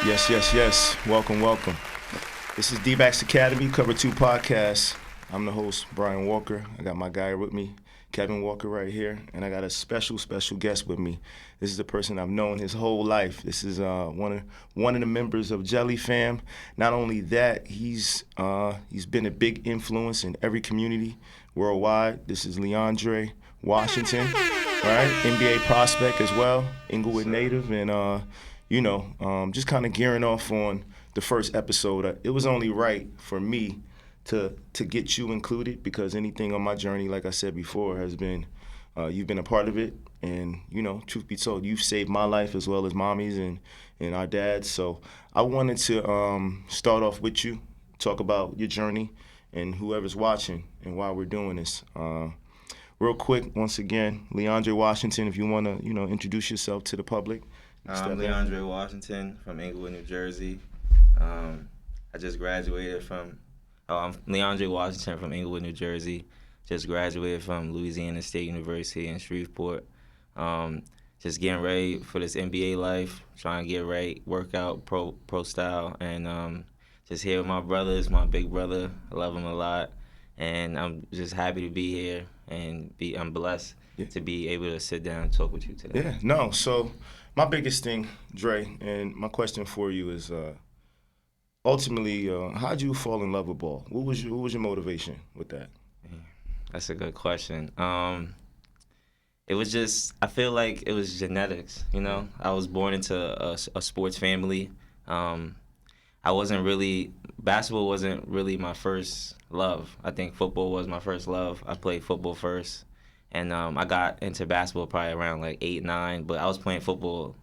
Yes, yes, yes. Welcome, welcome. This is D.back's Academy, Cover 2 Podcast. I'm the host, Brian Walker. I got my guy with me, Kevin Walker, right here. And I got a special, special guest with me. This is a person I've known his whole life. This is one of the members of JellyFam. Not only that, he's been a big influence in every community worldwide. This is Leondre Washington, right? NBA prospect as well, Inglewood native, and just kind of gearing off on the first episode. It was only right for me to get you included because anything on my journey, like I said before, has been you've been a part of it, and truth be told, you've saved my life as well as mommy's and our dad's. So I wanted to start off with you, talk about your journey and whoever's watching and why we're doing this. Real quick, once again, Leondre Washington, if you want to introduce yourself to the public. I'm Leondre Washington from Inglewood, New Jersey. I just graduated from. I'm Leondre Washington from Inglewood, New Jersey. Just graduated from Louisiana State University in Shreveport. Just getting ready for this NBA life, trying to get right, work out pro style, and just here with my brothers, my big brother. I love him a lot, and I'm just happy to be here and I'm blessed to be able to sit down and talk with you today. Yeah, no, so my biggest thing, Dre, and my question for you is ultimately, how'd you fall in love with ball? What was your motivation with that? That's a good question. It was just, I feel like it was genetics, I was born into a sports family. Basketball wasn't really my first love. I think football was my first love. I played football first. And I got into basketball probably around like 8, 9, but I was playing football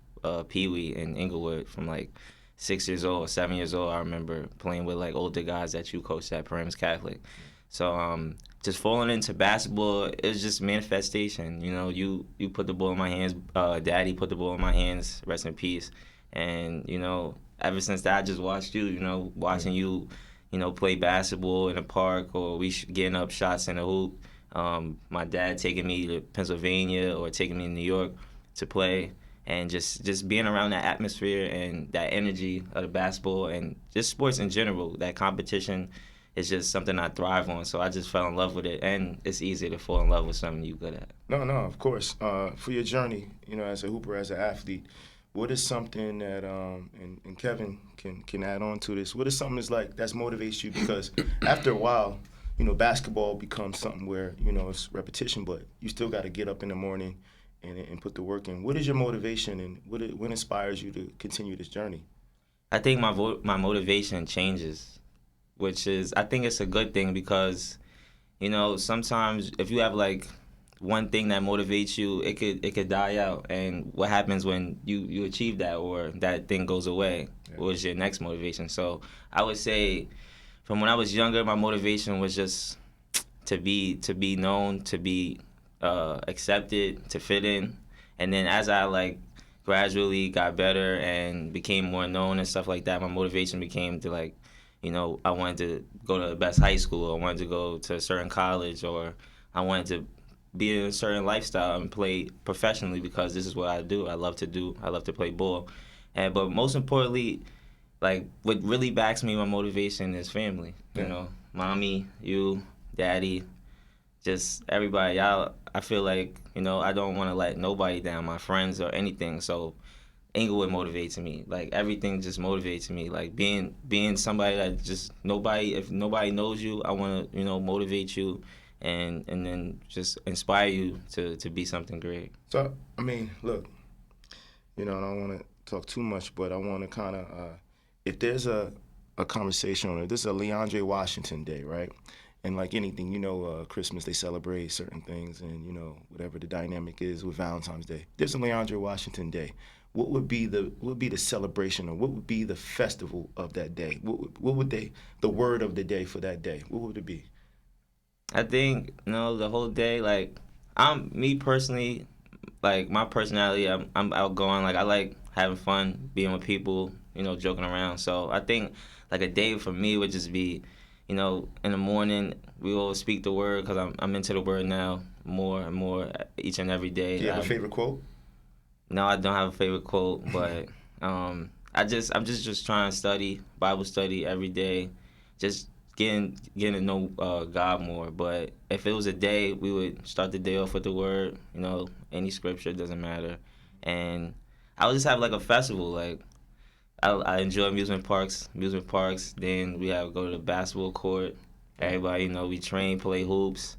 Pee-wee in Inglewood from like 6 years old, 7 years old. I remember playing with like older guys that you coached at Paramus Catholic. So just falling into basketball, it was just manifestation. You put the ball in my hands. Daddy put the ball in my hands, rest in peace. And, ever since that, I just watched you, watching you, play basketball in a park or getting up shots in a hoop. My dad taking me to Pennsylvania or taking me to New York to play, and just being around that atmosphere and that energy of the basketball and just sports in general, that competition is just something I thrive on. So I just fell in love with it, and it's easy to fall in love with something you're good at. No, of course. For your journey, as a hooper, as an athlete, what is something that and Kevin can add on to this? What is something that motivates you? Because after a while, basketball becomes something where, it's repetition, but you still got to get up in the morning and put the work in. What is your motivation, and what inspires you to continue this journey? I think my motivation changes, which is, I think it's a good thing because, sometimes if you have like one thing that motivates you, it could die out. And what happens when you achieve that or that thing goes away? Yeah. What was your next motivation? So I would say, from when I was younger, my motivation was just to be known, to be accepted, to fit in. And then as I gradually got better and became more known and stuff like that, my motivation became to I wanted to go to the best high school, I wanted to go to a certain college, or I wanted to be in a certain lifestyle and play professionally because this is what I do. I love to play ball. But most importantly, what really backs me, my motivation is family. Yeah. Mommy, you, daddy, just everybody. Y'all, I feel like, I don't want to let nobody down, my friends or anything. So Inglewood motivates me. Everything just motivates me. Being somebody that just if nobody knows you, I want to, motivate you and then just inspire you to be something great. So, look, I don't want to talk too much, but I want to kind of, if there's a conversation on it, this is a Leondre Washington Day, right? And like anything, Christmas, they celebrate certain things, and, whatever the dynamic is with Valentine's Day. There's a Leondre Washington Day. What would be the celebration, or what would be the festival of that day? What would the word of the day for that day? What would it be? I think, the whole day, me personally, my personality, I'm outgoing. I like having fun, being with people, joking around. So I think, a day for me would just be, in the morning, we all speak the word because I'm into the word now more and more each and every day. Do you have a favorite quote? No, I don't have a favorite quote, but I'm just trying to study, Bible study every day, just getting to know God more. But if it was a day, we would start the day off with the word, any scripture, doesn't matter. And I would just have like a festival. Like I enjoy amusement parks. Then we have go to the basketball court. Everybody, we train, play hoops,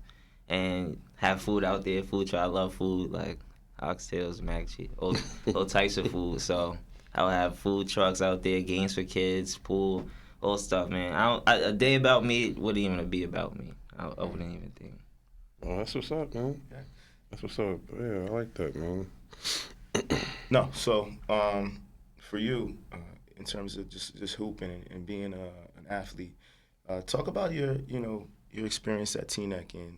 and have food out there. Food truck. I love food, like oxtails, mac and cheese, all types of food. So I would have food trucks out there, games for kids, pool, all stuff, man. A day about me wouldn't even be about me. I wouldn't even think. Oh, that's what's up, man. That's what's up. Yeah, I like that, man. No, so for you, in terms of just hooping and being an athlete, talk about your experience at TNEC and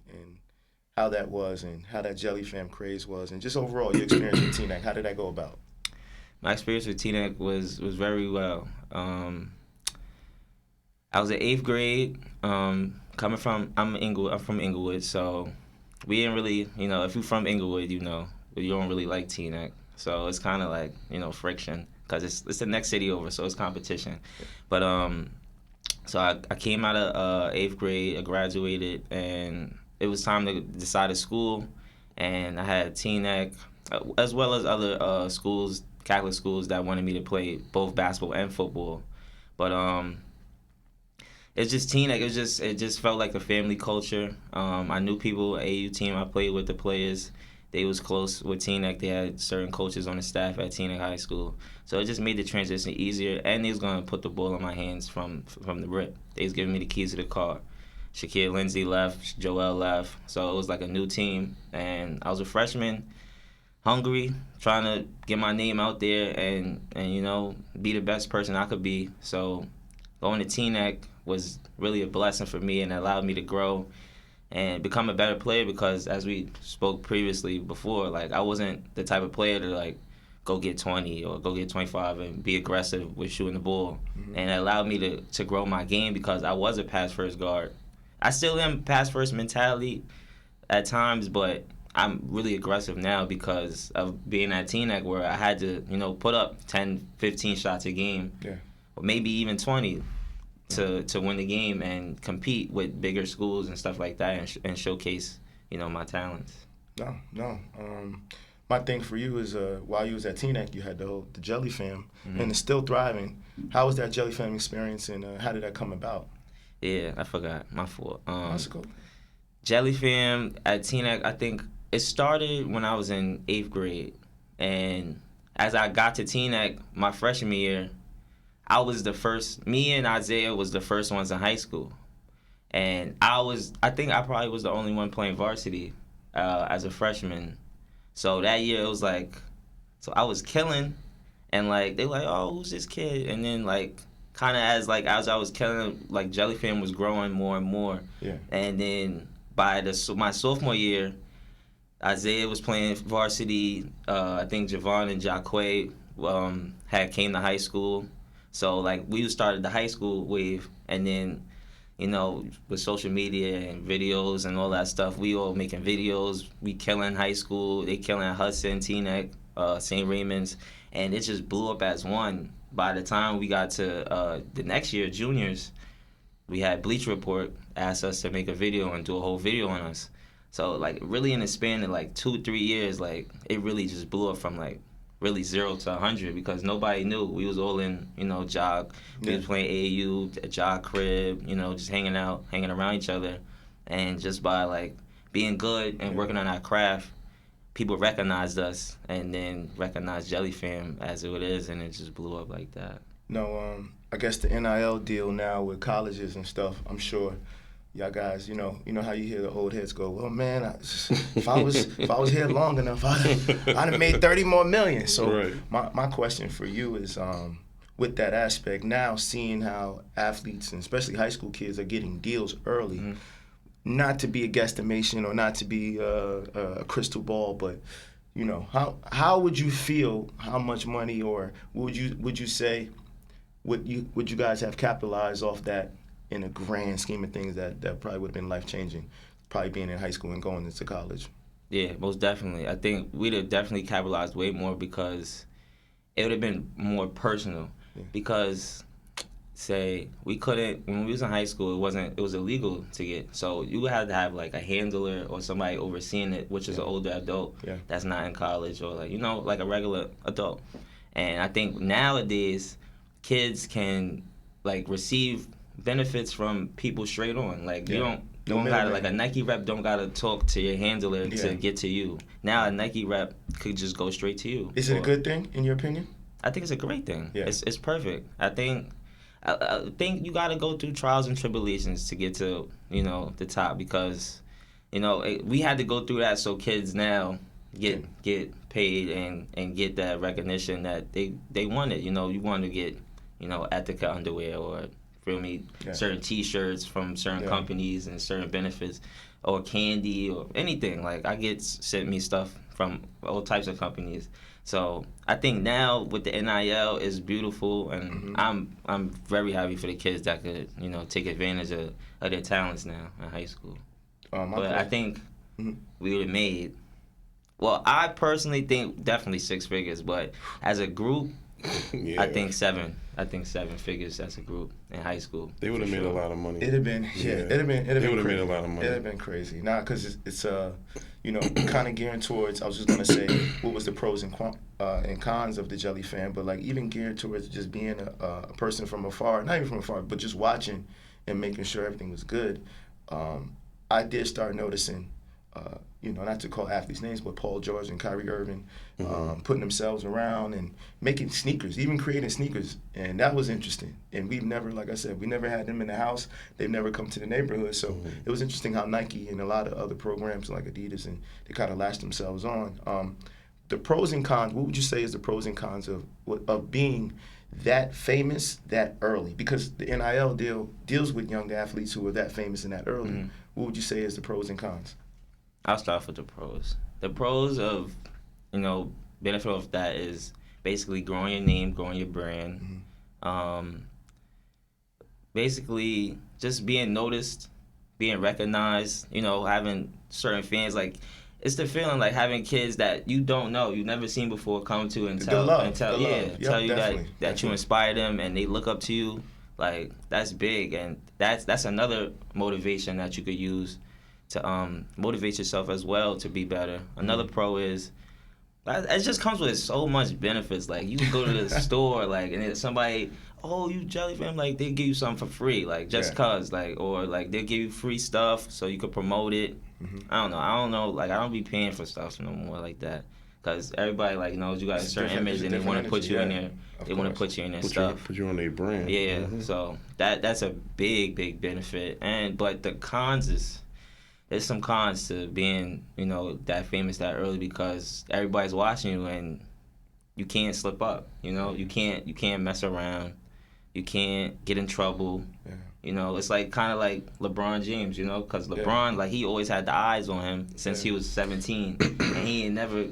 how that was and how that JellyFam craze was and just overall your experience with TNEC. How did that go about? My experience with TNEC was very well. I was in 8th grade. I'm from Inglewood, so we didn't really, if you're from Inglewood, you don't really like TNEC. So it's kind of like, friction because it's the next city over, so it's competition. But so I came out of 8th grade, I graduated, and it was time to decide a school, and I had TNEC as well as other schools, Catholic schools that wanted me to play both basketball and football. But it's just TNEC. It just felt like a family culture. I knew people. AU team I played with, the players, they was close with TNEC. They had certain coaches on the staff at TNEC High School, so it just made the transition easier. And they was gonna put the ball in my hands from the rip. They was giving me the keys to the car. Shakir Lindsay left, Joel left, so it was like a new team. And I was a freshman, hungry, trying to get my name out there and be the best person I could be. So going to TNEC was really a blessing for me and allowed me to grow and become a better player because as we spoke previously before, like I wasn't the type of player to like go get 20 or go get 25 and be aggressive with shooting the ball. Mm-hmm. And it allowed me to grow my game because I was a pass first guard. I still am pass first mentality at times, but I'm really aggressive now because of being at TNEC where I had to, put up 10, 15 shots a game, or maybe even 20 to win the game and compete with bigger schools and stuff like that and showcase, my talents. No. My thing for you is while you was at TNEC, you had the JellyFam, mm-hmm. and it's still thriving. How was that JellyFam experience and how did that come about? Yeah, I forgot. My fault. That's cool. JellyFam at TNEC, I think it started when I was in 8th grade. And as I got to TNEC my freshman year, I was the first, me and Isaiah was the first ones in high school. And I think I probably was the only one playing varsity as a freshman. So that year it was like, so I was killing and like, they were like, oh, who's this kid? And then like, kind of as I was killing, like JellyFam was growing more and more. Yeah. And then by my sophomore year, Isaiah was playing varsity. I think Javon and Jacquay had came to high school. So like we started the high school wave, and then with social media and videos and all that stuff, we all making videos. We killing high school. They killing Hudson, TNEC, St. Raymond's, and it just blew up as one. By the time we got to the next year, juniors, we had Bleacher Report ask us to make a video and do a whole video on us. So like really in the span of like 2-3 years, like it really just blew up from like really 0 to 100 because nobody knew. We was all in, jog. We was playing AAU, jog crib, just hanging around each other. And just by like being good and working on our craft, people recognized us and then recognized JellyFam as it is, and it just blew up like that. No, I guess the NIL deal now with colleges and stuff, I'm sure y'all guys, you know how you hear the old heads go, well, man, if I was here long enough, I'd have made 30 more million. So right. my question for you is, with that aspect, now seeing how athletes and especially high school kids are getting deals early, mm-hmm. not to be a guesstimation or not to be a crystal ball, but how would you feel? How much money, or would you say would you guys have capitalized off that in a grand scheme of things that probably would have been life changing, probably being in high school and going into college? Yeah, most definitely. I think we'd have definitely capitalized way more because it would have been more personal. because say we couldn't, when we was in high school, it was illegal to get, so you had to have like a handler or somebody overseeing it, which is an older adult that's not in college, or like, you know, like a regular adult. And I think nowadays kids can like receive benefits from people straight on, like you don't gotta, like a Nike rep don't gotta talk to your handler to get to you. Now a Nike rep could just go straight to you. Is it a good thing in your opinion? I think it's a great thing. It's perfect. I think you got to go through trials and tribulations to get to, you know, the top, because, you know, we had to go through that so kids now get paid and get that recognition that they wanted. You know, you want to get, you know, Ethica underwear, or, feel me, certain T-shirts from certain companies and certain benefits, or candy or anything. Like, I get sent me stuff from all types of companies. So I think now with the NIL is beautiful, and I'm very happy for the kids that could, you know, take advantage of their talents now in high school. But I think we would have made, well, I personally think definitely 6 figures, but as a group, I think 7. I think 7 figures as a group in high school. They would have made a lot of money. It'd have been, it'd have made a lot of money. It'd have been crazy. Nah, because it's you know, kind of gearing towards, I was just gonna say, what was the pros and cons of the JellyFam, but like even geared towards just being a person from afar, not even from afar, but just watching and making sure everything was good. I did start noticing, you know, not to call athletes names, but Paul George and Kyrie Irving putting themselves around and making sneakers, even creating sneakers. And that was interesting. And we've never, like I said, we never had them in the house. They've never come to the neighborhood. So it was interesting how Nike and a lot of other programs like Adidas, and they kind of latched themselves on. The pros and cons, what would you say is the pros and cons of being that famous that early? Because the NIL deal deals with young athletes who are that famous and that early. What would you say is the pros and cons? I'll start off with the pros. The pros of, you know, benefit of that is basically growing your name, growing your brand. Basically just being noticed, being recognized, you know, having certain fans. Like, it's the feeling like having kids that you don't know, you've never seen before, come to and tell you that you inspire them and they look up to you. Like, that's big, and that's another motivation that you could use to motivate yourself as well to be better. Another pro is, it just comes with so much benefits. Like, you can go to the store, like, and then somebody, oh, you JellyFam, like, they give you something for free, like, just cause, like, or like they'll give you free stuff so you could promote it. I don't know, like, I don't be paying for stuff no more like that, because everybody, like, knows you got a certain image and they want to put you in there. They want to put you in their stuff. Put you on their brand. Yeah, so that's a big benefit. But the cons is, there's some cons to being, you know, that famous that early, because everybody's watching you and you can't slip up. You know, you can't mess around. You can't get in trouble. You know, it's like kind of like LeBron James, you know, because LeBron, like, he always had the eyes on him since he was 17, and he ain't never.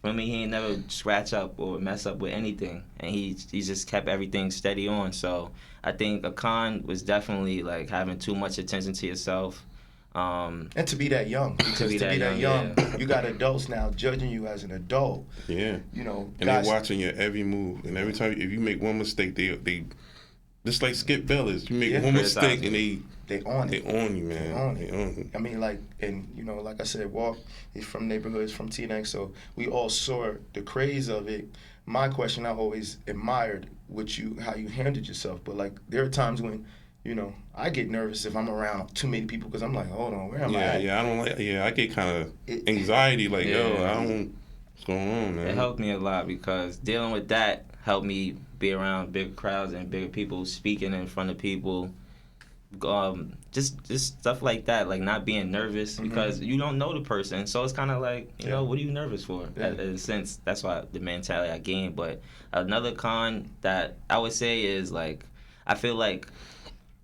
For me, he ain't never scratch up or mess up with anything, and he just kept everything steady on. So I think a con was definitely like having too much attention to yourself. And to be that young, because to be that young, you got adults now judging you as an adult. Yeah, you know, and they're watching your every move, and every time if you make one mistake, they just like Skip Bayless. You make one mistake, and they on you, man. They on you. I mean, like, and you know, like I said, Walt, he's from neighborhoods, from Teaneck, so we all saw the craze of it. My question, I always admired how you handled yourself, but like there are times when, you know, I get nervous if I'm around too many people, because I'm like, hold on, where am I at? Yeah, I don't like. Yeah, I get kind of anxiety, like, yo, I don't. What's going on, man? It helped me a lot, because dealing with that helped me be around bigger crowds and bigger people, speaking in front of people. Just stuff like that, like not being nervous, because you don't know the person, so it's kind of like, you know, what are you nervous for? In a sense, that's why the mentality I gained. But another con that I would say is, like, I feel like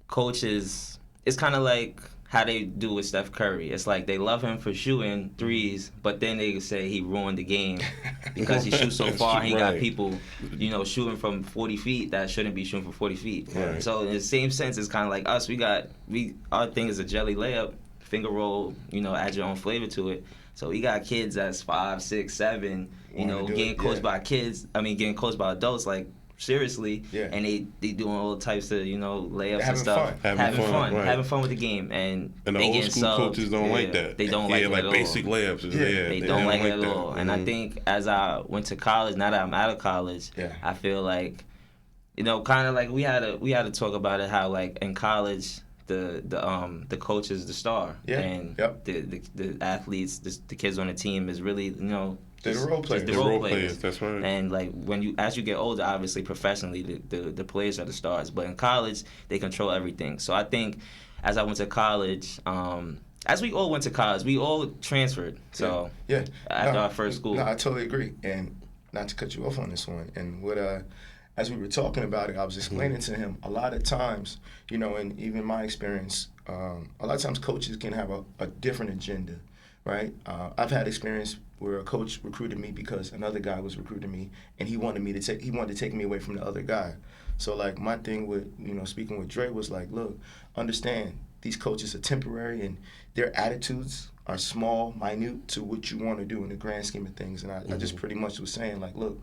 coaches, it's kind of like how they do with Steph Curry. It's like they love him for shooting threes, but then they say he ruined the game because he shoots so far. He got people, you know, shooting from 40 feet that shouldn't be shooting from 40 feet. Right. So in the same sense, it's kind of like us. Our thing is a jelly layup, finger roll, you know, add your own flavor to it. So we got kids that's 5, 6, 7, you know, getting coached by adults like seriously, and they doing all types of layups and stuff, having fun with the game, and the they old school coaches don't like that. They don't like it at all. Basic layups. They don't like it at all. And I think as I went to college, now that I'm out of college, I feel like, kind of like we had to talk about it, how like in college the coach is the star, and the athletes, the kids on the team is really they're the role players. The role players. That's right. And like as you get older, obviously professionally, the players are the stars. But in college, they control everything. So I think as I went to college, as we all went to college, we all transferred. So after our first school. No, I totally agree. And not to cut you off on this one. And what as we were talking about it, I was explaining to him a lot of times, and even my experience, a lot of times coaches can have a different agenda, right? I've had experience where a coach recruited me because another guy was recruiting me, and he wanted to take me away from the other guy. So like my thing with speaking with Dre was like, look, understand these coaches are temporary and their attitudes are small, minute to what you want to do in the grand scheme of things. And I just pretty much was saying like, look,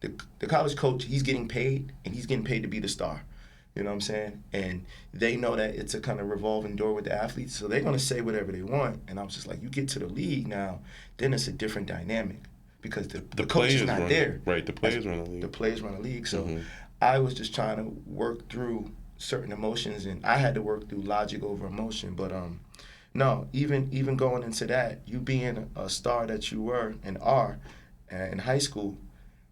the college coach, he's getting paid, and he's getting paid to be the star. You know what I'm saying? And they know that it's a kind of revolving door with the athletes, so they're going to say whatever they want. And I was just like, you get to the league now, then it's a different dynamic because the coach is not there. Right, the players run the league. The players run the league. So I was just trying to work through certain emotions, and I had to work through logic over emotion. But no, even going into that, you being a star that you were and are in high school,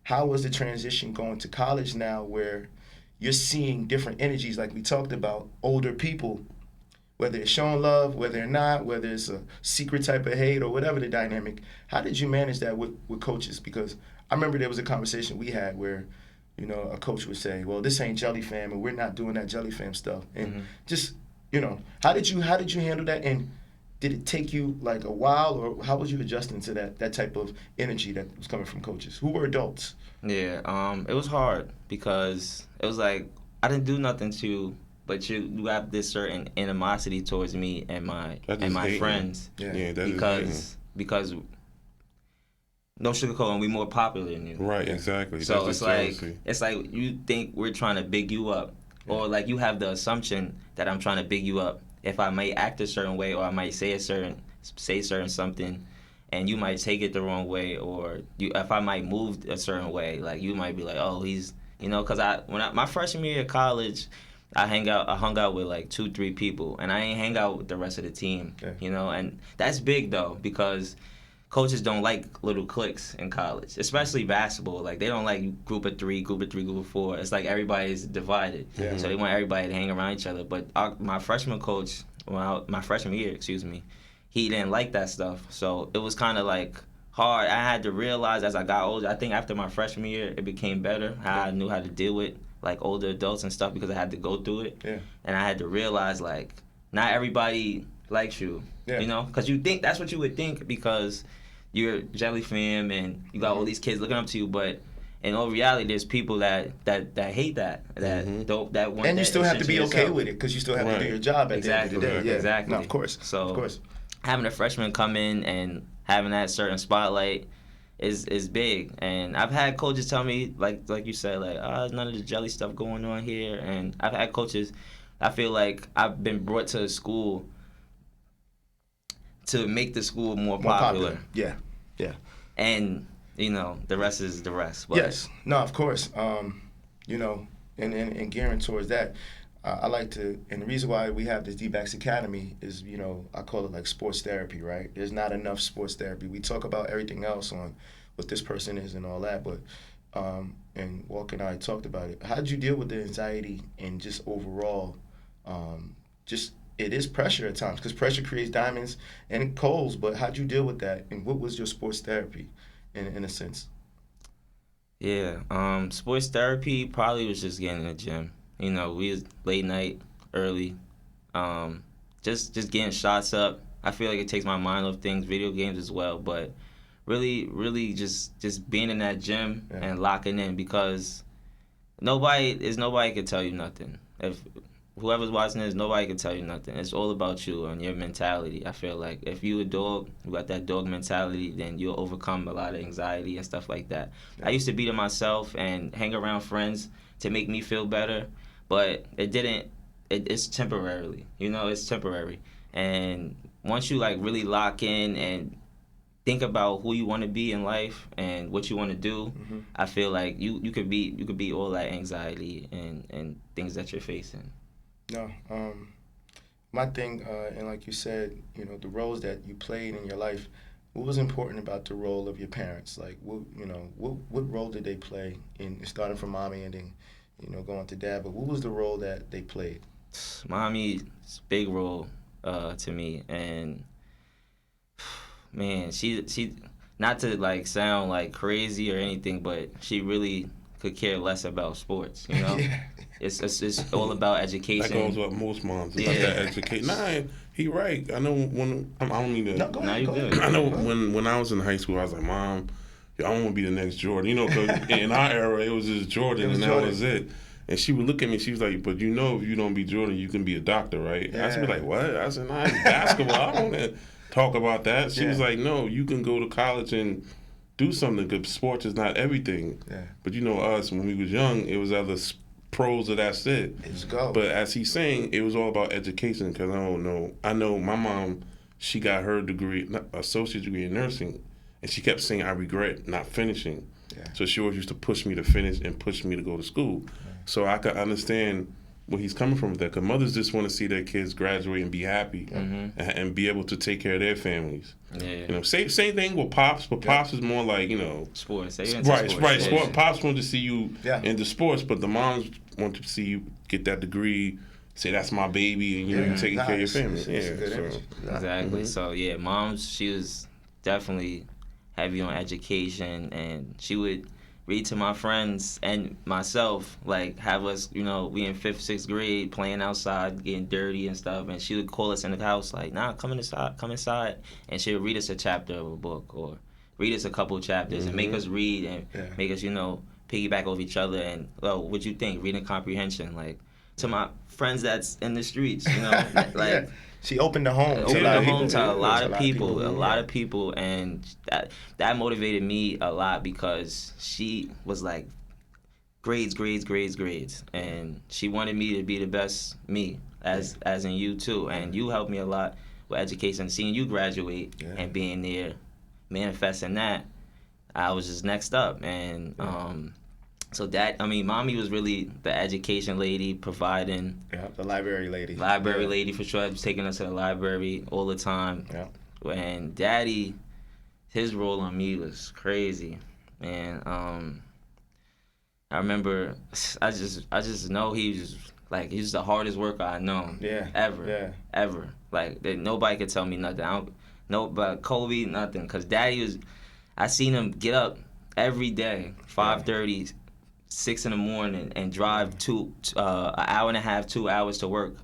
how was the transition going to college now where you're seeing different energies like we talked about, older people, whether it's showing love, whether or not, whether it's a secret type of hate or whatever the dynamic. How did you manage that with coaches? Because I remember there was a conversation we had where, a coach would say, well, this ain't JellyFam and we're not doing that JellyFam stuff. And just, how did you handle that? And did it take you like a while, or how was you adjusting to that type of energy that was coming from coaches who were adults? Yeah, it was hard because it was like I didn't do nothing but you have this certain animosity towards me and my friends. Yeah, because no sugarcoating, we more popular than you. Right, exactly. So it's like you think we're trying to big you up, or like you have the assumption that I'm trying to big you up. If I might act a certain way, or I might say certain something, and you might take it the wrong way, or if I might move a certain way, like you might be like, oh, he's, because my freshman year of college, I hung out with like 2-3 people, and I ain't hang out with the rest of the team, and that's big though, because coaches don't like little cliques in college, especially basketball. Like they don't like group of 3, group of 4. It's like everybody's divided, so they want everybody to hang around each other. But my freshman coach, my freshman year, he didn't like that stuff. So it was kind of like hard. I had to realize as I got older. I think after my freshman year, it became better. How I knew how to deal with like older adults and stuff because I had to go through it. Yeah. And I had to realize like not everybody likes you. Yeah. Because you think that's what you would think because you're JellyFam and you got all these kids looking up to you, but in all reality, there's people that hate that don't want. And you still have to be yourself. Okay with it because you still have to do your job at the end of the day. Yeah. Exactly. No, of course. So of course, having a freshman come in and having that certain spotlight is big. And I've had coaches tell me like you said none of the jelly stuff going on here. And I've had coaches. I feel like I've been brought to a school to make the school more popular. Yeah. And the rest is the rest. But yes. No, of course. And gearing towards that, I like to, and the reason why we have this D.back Academy is, I call it like sports therapy, right? There's not enough sports therapy. We talk about everything else on what this person is and all that, but, and Walker and I talked about it. How did you deal with the anxiety and just overall, it is pressure at times because pressure creates diamonds and coals, but how'd you deal with that? And what was your sports therapy in a sense? Yeah, sports therapy probably was just getting in the gym. We was late night, early, just getting shots up. I feel like it takes my mind off things, video games as well, but really just being in that gym and locking in because nobody can tell you nothing. whoever's watching this, nobody can tell you nothing. It's all about you and your mentality. I feel like if you a dog, you got that dog mentality, then you'll overcome a lot of anxiety and stuff like that. I used to beat it myself and hang around friends to make me feel better, but it didn't. It's temporarily, it's temporary. And once you like really lock in and think about who you want to be in life and what you want to do, I feel like you could beat all that anxiety and things that you're facing. No, my thing, and like you said, the roles that you played in your life. What was important about the role of your parents? Like, what role did they play in starting from mommy and then, going to dad? But what was the role that they played? Mommy's big role to me, and man, she not to like sound like crazy or anything, but she really could care less about sports. Yeah. It's all about education. That goes with most moms. About that education. Nah, he right. I know when I don't mean to. No, go ahead, go ahead. I know when I was in high school, I was like, Mom, I want to be the next Jordan. Cause in our era, it was just Jordan, and that was it. And she would look at me. She was like, "But if you don't be Jordan, you can be a doctor, right?" Yeah. I was like, "What?" I said, "Nah, it's basketball. I don't want to talk about that." She was like, "No, you can go to college and do something. Because sports is not everything." Yeah. But us when we was young, it was either pros or that's it. Let's go. But as he's saying, it was all about education. Because I know my mom. She got her degree, associate degree in nursing, and she kept saying, "I regret not finishing." Yeah. So she always used to push me to finish and push me to go to school. Yeah. So I could understand where he's coming from with that. Because mothers just want to see their kids graduate and be happy and be able to take care of their families. Yeah. Same thing with Pops, but Pops is more like, sports. Right. Yeah. Pops want to see you into sports, but the moms want to see you get that degree, say that's my baby, and you're taking care of your family. Exactly. So, Moms, she was definitely heavy on education, and she would read to my friends and myself, like have us, we in 5th, 6th grade playing outside, getting dirty and stuff, and she would call us in the house like, "Nah, come inside," and she would read us a chapter of a book or read us a couple chapters and make us read and make us, piggyback off each other and, what you think, reading comprehension, like to my friends that's in the streets, like. She opened the home. To a lot of people, and that motivated me a lot because she was like, grades, and she wanted me to be the best me, as in you too, and you helped me a lot with education. Seeing you graduate and being there, manifesting that, I was just next up, and so Mommy was really the education lady, providing. Yeah, the library lady. Lady for sure. Was taking us to the library all the time. Yeah. And Daddy, his role on me was crazy, and I remember, I just know he's the hardest worker I know. Yeah. Ever. Like nobody could tell me nothing. I don't know about Kobe, nothing, cause Daddy I seen him get up every day, 5:30. 6 in the morning and drive an hour and a half, 2 hours to work,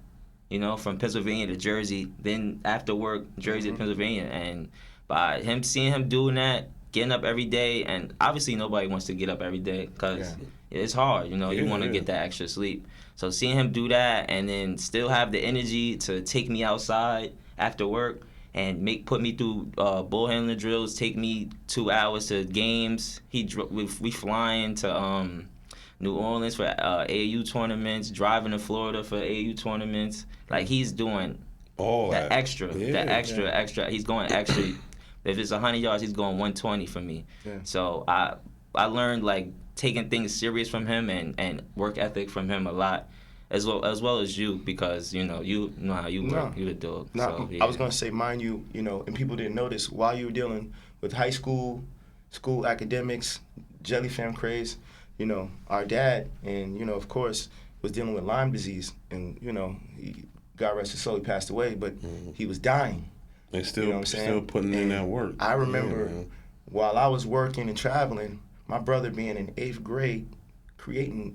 from Pennsylvania to Jersey, then after work, Jersey to Pennsylvania. And by seeing him doing that, getting up every day, and obviously nobody wants to get up every day because it's hard, you want to get that extra sleep. So seeing him do that and then still have the energy to take me outside after work and put me through ball handling drills, take me 2 hours to games. We flying to New Orleans for AAU tournaments, driving to Florida for AAU tournaments. Like he's doing all the extra. He's going extra. If it's 100 yards, he's going 120 for me. Yeah. So I learned like taking things serious from him and work ethic from him a lot. As well as you, because you know how you work. You're the dog. No, so, I was gonna say, mind you, and people didn't notice while you were dealing with high school academics, JellyFam craze. Our dad, and of course, was dealing with Lyme disease, and he, God rest his soul, he passed away, but he was dying. And still putting in that work. I remember while I was working and traveling, my brother being in 8th grade.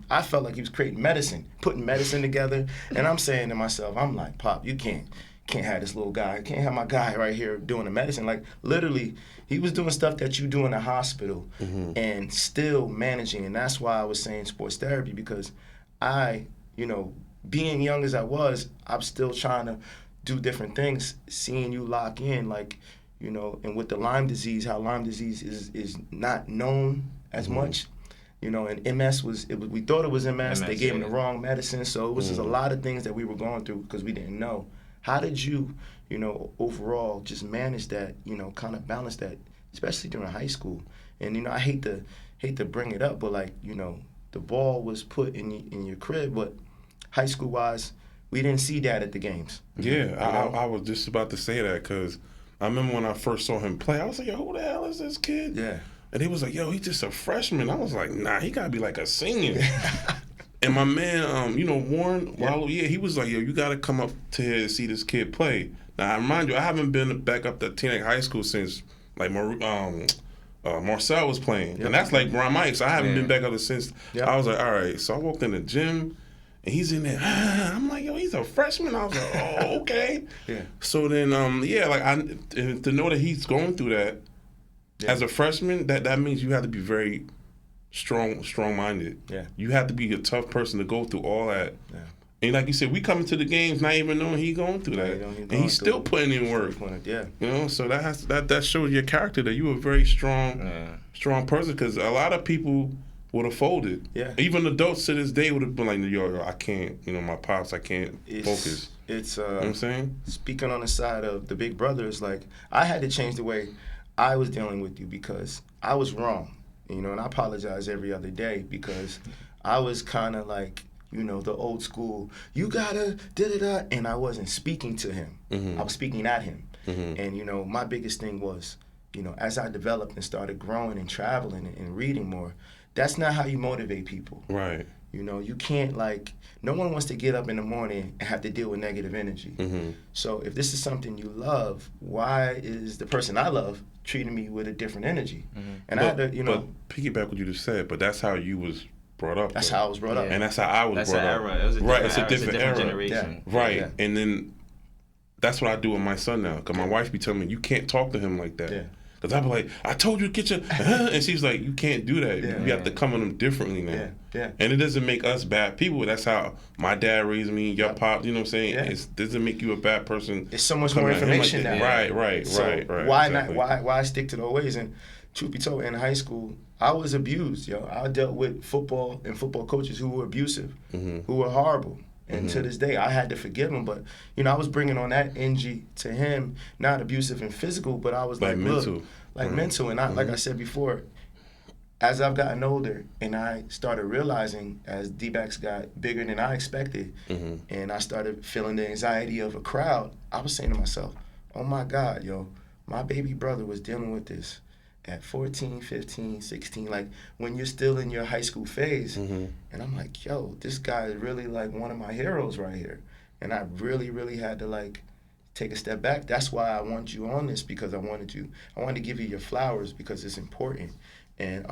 I felt like he was creating medicine, putting medicine together, and I'm saying to myself, I'm like, Pop, you can't have this little guy, can't have my guy right here doing the medicine. Like literally, he was doing stuff that you do in a hospital and still managing, and that's why I was saying sports therapy, because I, being young as I was, I'm still trying to do different things. Seeing you lock in, like, you know, and with the Lyme disease, how Lyme disease is not known as much. You know, and MS we thought it was MS. They gave him the wrong medicine, so it was just a lot of things that we were going through because we didn't know. How did you, you know, overall just manage that, you know, kind of balance that, especially during high school? And, you know, I hate to bring it up, but, like, you know, the ball was put in your crib, but high school wise, we didn't see that at the games. Yeah, I was just about to say that because I remember when I first saw him play, I was like, yo, who the hell is this kid? Yeah. And he was like, yo, he's just a freshman. I was like, nah, he got to be like a senior. And my man, you know, Warren, he was like, yo, you got to come up to here to see this kid play. Now, I remind you, I haven't been back up to Teaneck High School since, like, Marcel was playing. And that's like Brian Mike, so I haven't been back up since. I was like, all right. So I walked in the gym, and he's in there. I'm like, yo, he's a freshman. I was like, oh, okay. So then, like, to know that he's going through that as a freshman, that means you have to be very strong-minded. You have to be a tough person to go through all that. And like you said, we come into the games not even knowing he's going through that, and he's still putting in work. You know, so that shows your character that you're a very strong person. Because a lot of people would have folded. Even adults to this day would have been like, yo, I can't. You know, my pops, I can't focus. It's you know what I'm saying? Speaking on the side of the big brothers, like, I had to change the way I was dealing with you because I was wrong. You know, and I apologize every other day because I was kind of like, you know, the old school, you gotta da-da-da, and I wasn't speaking to him. I was speaking at him. And, you know, my biggest thing was, you know, as I developed and started growing and traveling and reading more, that's not how you motivate people. Right. You know, you can't, like, no one wants to get up in the morning and have to deal with negative energy. So if this is something you love, why is the person I love treating me with a different energy? And I had to, you know. But piggyback what you just said, but that's how you was brought up. That's how I was brought up. And that's how I was brought up. It was a different It's a different era. generation. Right. And then that's what I do with my son now. Because my wife be telling me, you can't talk to him like that. Because I be like, I told you to get your, and she's like, you can't do that. You have to come at him differently now. And it doesn't make us bad people. That's how my dad raised me, your pop, you know what I'm saying? It doesn't make you a bad person. It's so much more information now. Right. Why not? Why stick to those ways? And truth be told, in high school, I was abused, yo. I dealt with football and football coaches who were abusive, who were horrible. And to this day, I had to forgive him. But, you know, I was bringing on that energy to him, not abusive and physical, but I was like mental. Look, like mental. And I, like I said before, as I've gotten older and I started realizing as D-backs got bigger than I expected, and I started feeling the anxiety of a crowd, I was saying to myself, oh, my God, yo, my baby brother was dealing with this at 14, 15, 16, like when you're still in your high school phase. And I'm like, yo, this guy is really like one of my heroes right here. And I really, really had to like take a step back. That's why I want you on this, because I wanted to give you your flowers because it's important. And,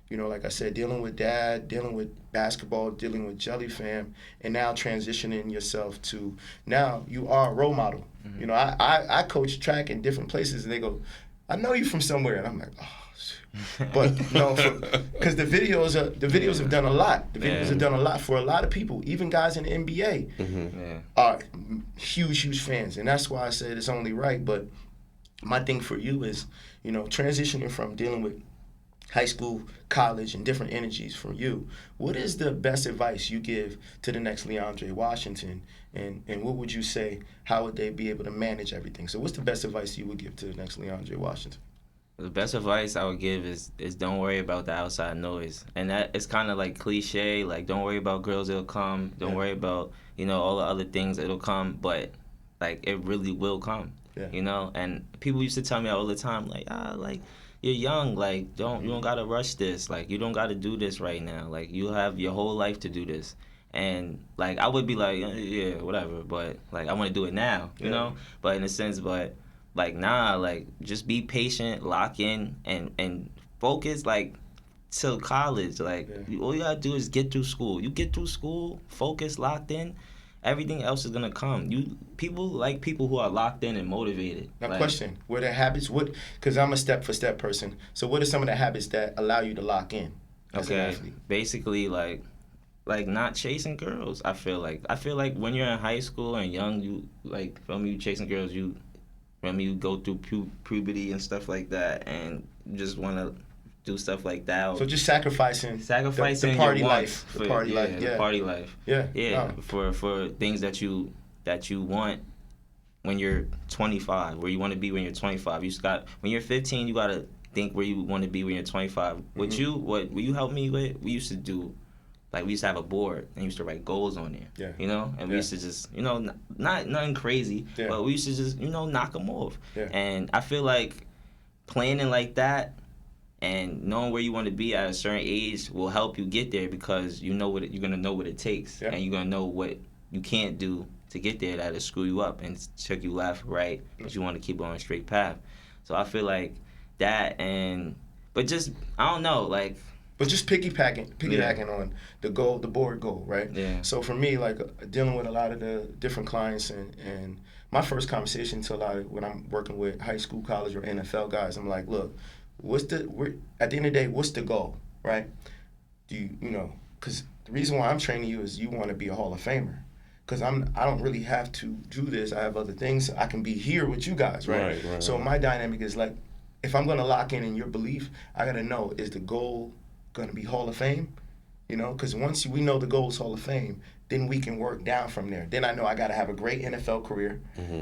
you know, like I said, dealing with dad, dealing with basketball, dealing with JellyFam, and now transitioning yourself to, now you are a role model. You know, I coach track in different places and they go, I know you from somewhere, and I'm like, oh, shoot. But no, because the videos have done a lot. The videos have done a lot for a lot of people, even guys in the NBA are huge fans, and that's why I said it's only right. But my thing for you is, you know, transitioning from dealing with high school, college, and different energies from you. What is the best advice you give to the next Leondre Washington? And what would you say, how would they be able to manage everything? So what's the best advice you would give to the next Leondre Washington? The best advice I would give is don't worry about the outside noise. And that it's kind of like cliche, like don't worry about girls, it'll come. Don't worry about, you know, all the other things, it'll come. But, like, it really will come, you know? And people used to tell me all the time, like, you're young, like, you don't gotta rush this. Like, you don't gotta do this right now. Like, you have your whole life to do this. And, like, I would be like, yeah, whatever. But, like, I want to do it now, you know? But in a sense, like, nah, like, just be patient, lock in, and focus, like, till college. Like, all you gotta do is get through school. You get through school, focus, locked in, everything else is gonna come. People like people who are locked in and motivated. Now, question: what are habits? Because I'm a step-for-step person. So, what are some of the habits that allow you to lock in as an athlete? Basically, like, like not chasing girls. I feel like when you're in high school and young, you like feel me, you chasing girls, you feel me, you go through puberty and stuff like that, and you just want to do stuff like that. So just sacrificing the party life, the party life. Yeah. For things that you want when you're 25, where you want to be when you're 25. When you're 15, you gotta think where you want to be when you're 25. What you helped me with, we used to do. Like, we used to have a board and used to write goals on there. Yeah. You know? And we used to just, you know, not nothing crazy, but we used to just, you know, knock them off. Yeah. And I feel like planning like that and knowing where you want to be at a certain age will help you get there, because you know you're going to know what it takes. Yeah. And you're going to know what you can't do to get there that'll screw you up and check you left, right, but you want to keep on a straight path. So I feel like that, but just, I don't know, like, but just piggybacking on the board goal, right? Yeah. So for me, like dealing with a lot of the different clients, and my first conversation to a lot of when I'm working with high school, college, or NFL guys, I'm like, look, at the end of the day, what's the goal, right? Do you know? Because the reason why I'm training you is you want to be a Hall of Famer. Because I don't really have to do this. I have other things. I can be here with you guys, right? So my dynamic is like, if I'm gonna lock in your belief, I gotta know, is the goal going to be Hall of Fame, you know, because once we know the goal is Hall of Fame, then we can work down from there. Then I know I got to have a great NFL career,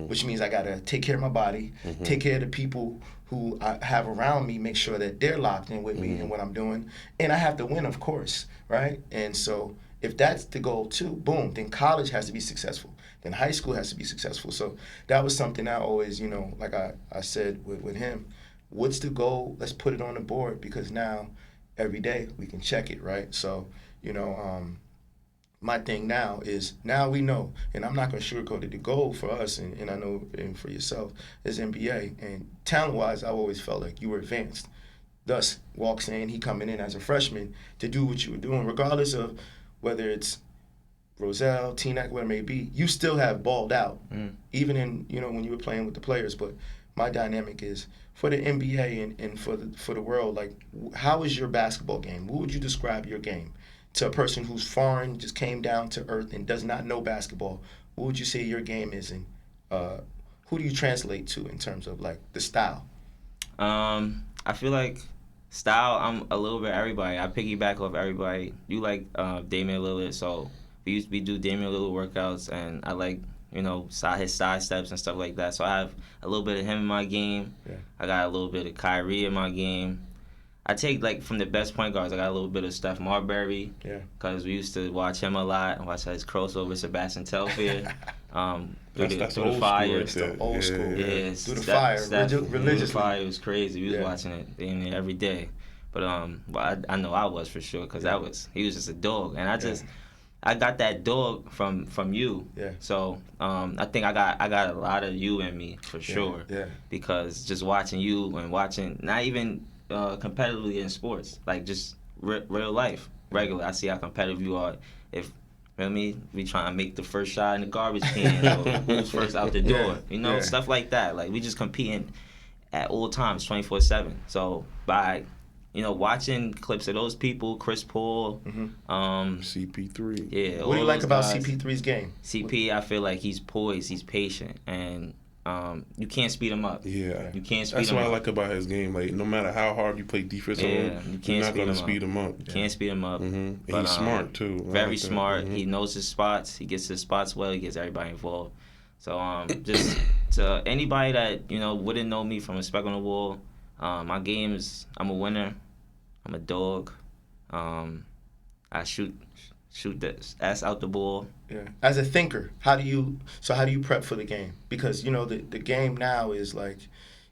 which means I got to take care of my body, take care of the people who I have around me, make sure that they're locked in with me and what I'm doing. And I have to win, of course, right? And so if that's the goal too, boom, then college has to be successful. Then high school has to be successful. So that was something I always, you know, like I said with him, what's the goal? Let's put it on the board, because now every day we can check it, right? So, you know, my thing now is, now we know, and I'm not going to sugarcoat it, the goal for us, and I know and for yourself, is NBA. And talent-wise, I've always felt like you were advanced. Thus, Walk saying he coming in as a freshman to do what you were doing, regardless of whether it's Roselle, T-Neck, whatever it may be, you still have balled out, even in, you know, when you were playing with the players. But my dynamic is, for the NBA and for the world, like, how is your basketball game? What would you describe your game to a person who's foreign, just came down to earth and does not know basketball? What would you say your game is, and who do you translate to in terms of like the style? I feel like style, I'm a little bit everybody. I piggyback off everybody. You like Damian Lillard, so we do Damian Lillard workouts, and I like, you know, his side steps and stuff like that. So I have a little bit of him in my game. Yeah. I got a little bit of Kyrie in my game. I take, like, from the best point guards, I got a little bit of Steph Marbury. Yeah. Because we used to watch him a lot and watch his crossover, Sebastian Telfair. Through the fire. That's the old school. Yeah. Through the fire. Religiously. Through the fire, it was crazy. We was watching it every day. But I know I was, for sure, because he was just a dog. And I got that dog from you. Yeah. So I think I got a lot of you in me, for sure. Yeah. Because just watching you and watching, not even competitively in sports, like just real life, regular. I see how competitive you are. If, you know what I mean, we trying to make the first shot in the garbage can, or who's first out the door, you know, stuff like that. Like, we just competing at all times, 24/7. So by, you know, watching clips of those people, Chris Paul, CP3. Yeah. What do you like about CP3's game? CP, I feel like he's poised, he's patient, and you can't speed him up. Yeah. You can't speed him up. That's what I like about his game. Like, no matter how hard you play defense on him, you're not going to speed him up. You can't speed him up. But, he's smart, too. Very smart. He knows his spots. He gets his spots well. He gets everybody involved. So just to anybody that, you know, wouldn't know me from a speck on the wall, my game is, I'm a winner. I'm a dog. I shoot the ass out the ball. Yeah. As a thinker, how do you prep for the game? Because, you know, the game now is like,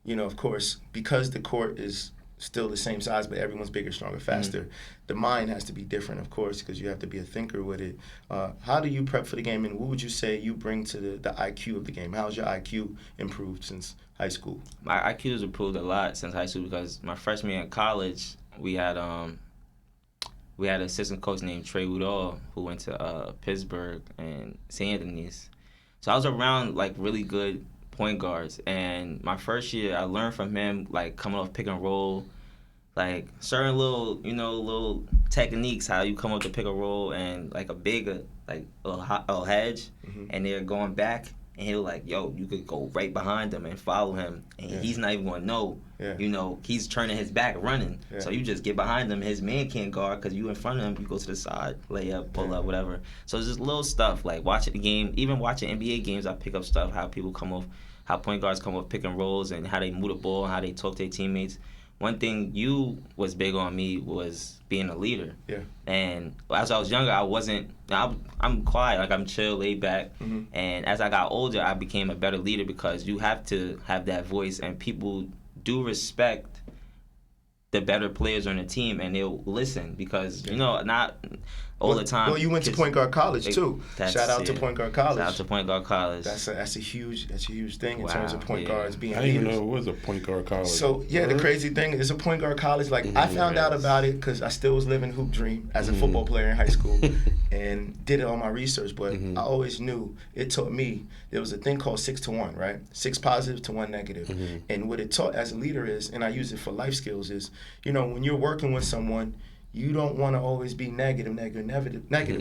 you know, of course, because the court is still the same size, but everyone's bigger, stronger, faster. The mind has to be different, of course, because you have to be a thinker with it. How do you prep for the game, and what would you say you bring to the IQ of the game? How's your IQ improved since high school? My IQ has improved a lot since high school, because my freshman year in college, we had an assistant coach named Trey Woodall, who went to Pittsburgh and St. Anthony's. So I was around, like, really good point guards, and my first year I learned from him, like, coming off pick and roll, like certain little techniques, how you come up to pick a roll and like a big like a hedge, and they're going back, and he'll like, yo, you could go right behind him and follow him, and he's not even going to know. You know, he's turning his back running. So you just get behind him. His man can't guard because you in front of him. You go to the side, lay up, pull up, whatever. So it's just little stuff like watching the game. Even watching NBA games, I pick up stuff, how people come off, how point guards come off pick and rolls, and how they move the ball, how they talk to their teammates. One thing you was big on me was being a leader. And as I was younger, I wasn't. I'm quiet, like I'm chill, laid back. And as I got older, I became a better leader because you have to have that voice, and people do respect the better players on the team, and they'll listen because you know not all the time. Well, you went to point guard college too. Shout out to point guard college. Shout out to point guard college. That's a huge thing in terms of point guards being I leaders. didn't even know it was a point guard college. So the crazy thing is a point guard college. Like I found out about it because I still was living hoop dream as a football player in high school, and did all my research. But I always knew it taught me there was a thing called 6 to 1, right? 6 positive to 1 negative. And what it taught as a leader is, and I use it for life skills, is when you're working with someone, you don't want to always be negative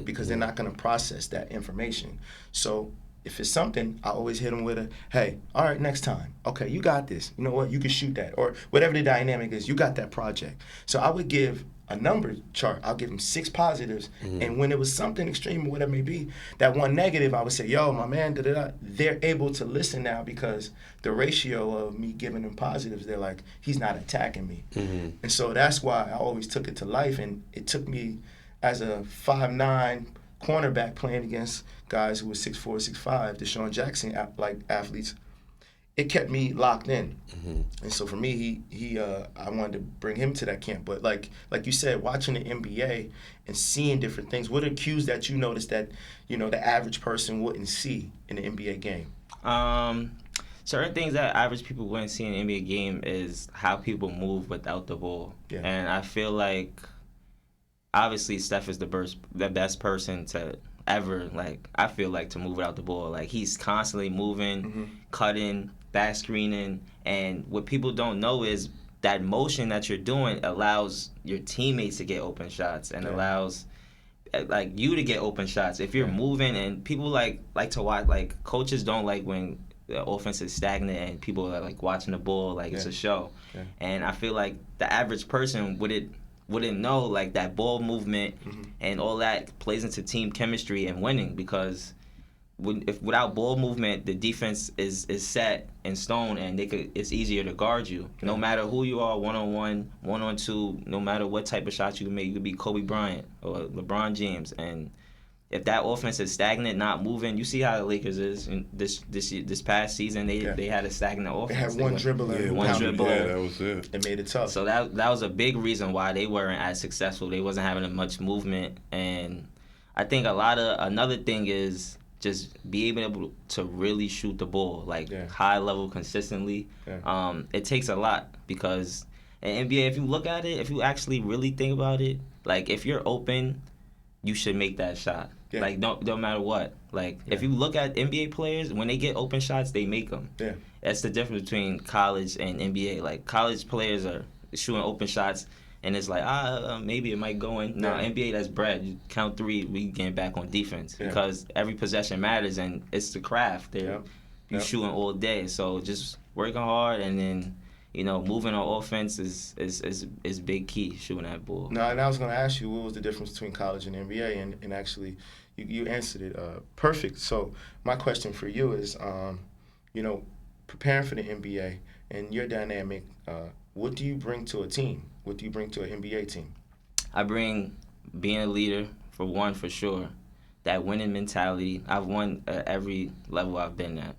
because they're not going to process that information. So if it's something, I always hit them with a, hey, all right, next time. Okay, you got this. You know what? You can shoot that. Or whatever the dynamic is, you got that project. So I would give a number chart. I'll give them 6 positives. And when it was something extreme or whatever it may be, that one negative, I would say, yo, my man, da-da-da. They're able to listen now because the ratio of me giving them positives, they're like, he's not attacking me. And so that's why I always took it to life. And it took me as a 5'9" cornerback playing against guys who were 6'4", 6'5", Deshaun Jackson like athletes. It kept me locked in, and so for me, I wanted to bring him to that camp. But like you said, watching the NBA and seeing different things, what are cues that you noticed that the average person wouldn't see in the NBA game? Certain things that average people wouldn't see in an NBA game is how people move without the ball, and I feel like obviously Steph is the best person to ever, like, I feel like, to move without the ball. Like, he's constantly moving, cutting, back screening, and what people don't know is that motion that you're doing allows your teammates to get open shots and allows like you to get open shots if you're moving. And people like to watch, like, coaches don't like when the offense is stagnant and people are like watching the ball like it's a show. And I feel like the average person wouldn't know, like, that ball movement and all that plays into team chemistry and winning, because if without ball movement, the defense is set in stone, and it's easier to guard you. No matter who you are, 1-on-1, 1-on-2, no matter what type of shots you can make, you could be Kobe Bryant or LeBron James. And if that offense is stagnant, not moving, you see how the Lakers is in this past season. They had a stagnant offense. They had one dribbler. One dribbler. Yeah, that was it. It made it tough. So that was a big reason why they weren't as successful. They wasn't having much movement. And I think another thing is just be able to really shoot the ball, like high level consistently. It takes a lot, because in NBA, if you look at it, if you actually really think about it, like, if you're open, you should make that shot. Like, don't matter what. Like, if you look at NBA players, when they get open shots, they make them. That's the difference between college and NBA. Like, college players are shooting open shots, and it's like, maybe it might go in. No, NBA, that's bread. You count 3, we getting back on defense, because every possession matters, and it's the craft. You shooting all day, so just working hard, and then moving on offense is big key, shooting that ball. No, and I was going to ask you, what was the difference between college and NBA, and actually you answered it perfect. So my question for you is, preparing for the NBA and your dynamic, what do you bring to a team? What do you bring to an NBA team? I bring being a leader, for sure. That winning mentality. I've won at every level I've been at.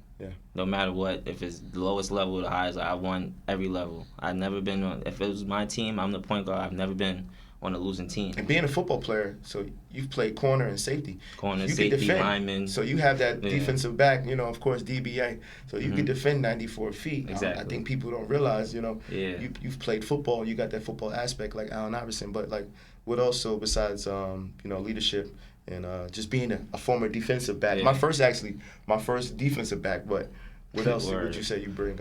No matter what, if it's the lowest level or the highest, I've won every level. I've never been if it was my team, I'm the point guard. I've never been on a losing team. And being a football player, so you've played corner and safety. Corner, safety, lineman. So you have that defensive back, of course, DBA. So you can defend 94 feet. Exactly. I think people don't realize, you've played football, you got that football aspect like Allen Iverson. But, like, what also besides, leadership and just being a former defensive back? My first defensive back, but what else would you say you bring?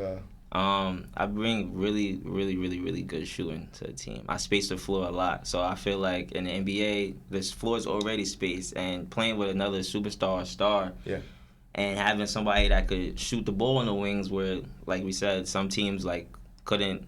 I bring really, really, really, really good shooting to the team. I space the floor a lot, so I feel like in the NBA, this floor is already spaced, and playing with another superstar or star, and having somebody that could shoot the ball in the wings, where, like we said, some teams like couldn't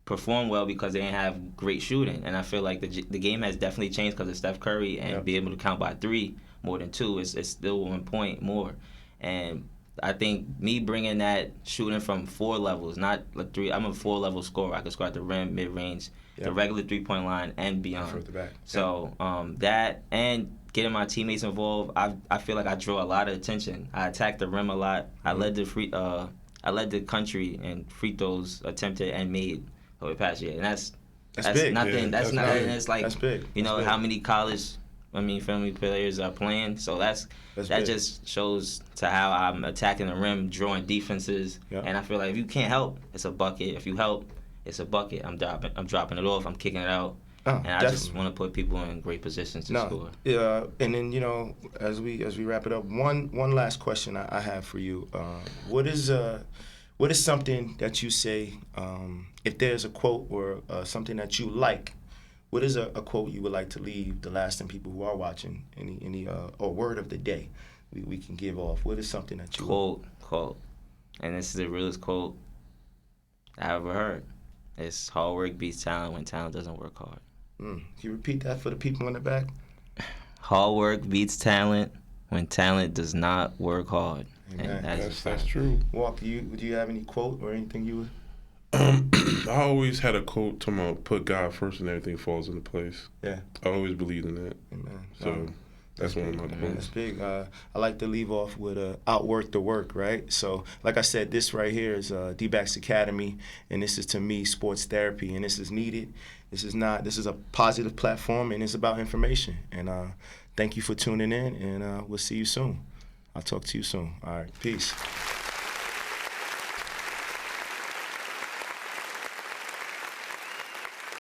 perform well because they didn't have great shooting. And I feel like the game has definitely changed because of Steph Curry, and being able to count by 3 more than 2 is still 1 point more. And I think me bringing that shooting from 4 levels, not like 3. I'm a 4-level scorer. I can score at the rim, mid range, the regular 3-point line, and beyond. So that and getting my teammates involved, I feel like I draw a lot of attention. I attack the rim a lot. I led the country in free throws attempted and made over the past year, and that's big. Nothing. That's nothing. Big. It's like that's big. You know how many college. Family players are playing, so that big. Just shows to how I'm attacking the rim, drawing defenses, and I feel like if you can't help, it's a bucket. If you help, it's a bucket. I'm dropping it off. I'm kicking it out, and I just want to put people in great positions to score. Yeah, and then as we wrap it up, one last question I have for you. What is something that you say if there's a quote or something that you like? What is a quote you would like to leave the lasting people who are watching? Any or word of the day we can give off? What is something that you quote, and this is the realest quote I ever heard. It's hard work beats talent when talent doesn't work hard. Can you repeat that for the people in the back? Hard work beats talent when talent does not work hard. Amen. And that's true. Walker, do you have any quote or anything you would? I always had a quote to put God first and everything falls into place. Yeah. I always believed in that. Amen. So that's one of my quotes. That's big. I like to leave off with outwork the work, right? So like I said, this right here is D.back's Academy, and this is to me sports therapy, and this is needed. This is a positive platform, and it's about information. And thank you for tuning in, and we'll see you soon. I'll talk to you soon. All right, peace.